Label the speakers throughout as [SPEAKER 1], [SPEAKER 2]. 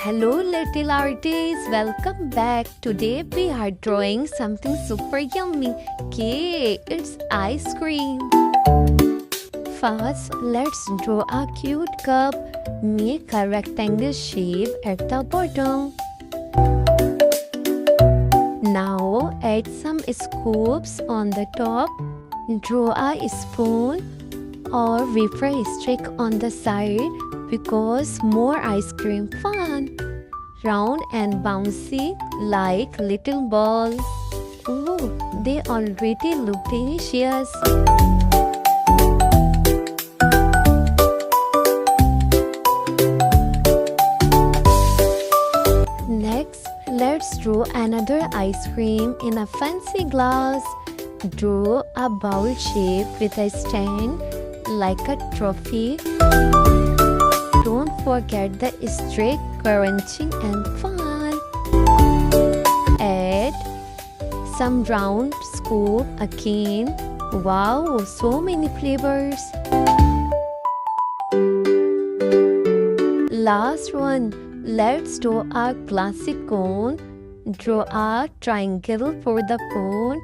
[SPEAKER 1] Hello little artists, welcome back. Today we are drawing something super yummy. Okay, it's ice cream. First, let's draw a cute cup. Make a rectangle shape at the bottom. Now add some scoops on the top. Draw a spoon or wafer stick on the side because more ice cream fun. Round and bouncy like little balls. Ooh, they already look delicious. Next, let's draw another ice cream in a fancy glass. Draw a bowl shape with a stand like a trophy. Don't forget the streak, crunching and fun. Add some round scoop again. Wow, so many flavors. Last one, let's draw a classic cone. Draw a triangle for the cone.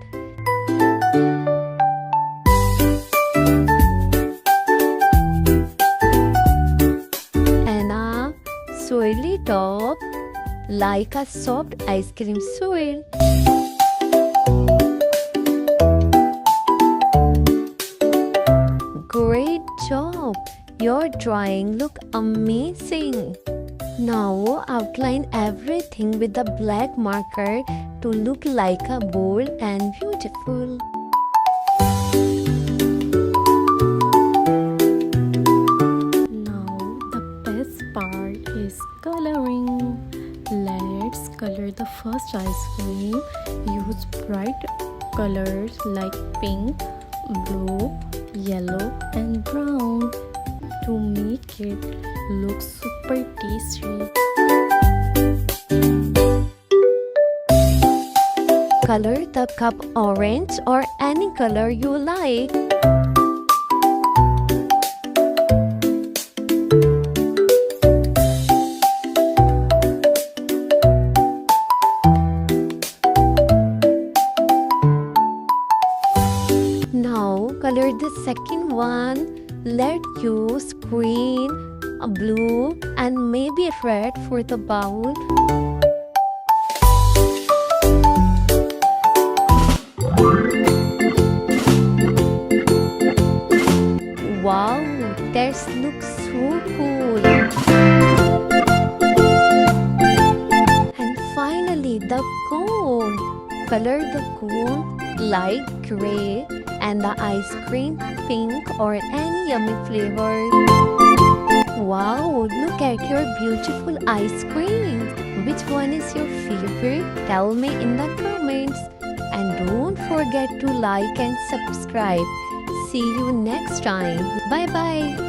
[SPEAKER 1] Swirly top like a soft ice cream swirl. Great job! Your drawing look amazing. Now outline everything with a black marker to look like a bold and beautiful.
[SPEAKER 2] Coloring. Let's color the first ice cream. Use bright colors like pink, blue, yellow and brown to make it look super tasty.
[SPEAKER 1] Color the cup orange or any color you like. Now color the second one. Let's use green, blue and maybe red for the bowl. Wow, that looks so cool. And finally the cone. Color the cone light gray and the ice cream pink or any yummy flavor. Wow, look at your beautiful ice cream. Which one is your favorite? Tell me in the comments. And don't forget to like and subscribe. See you next time. Bye bye.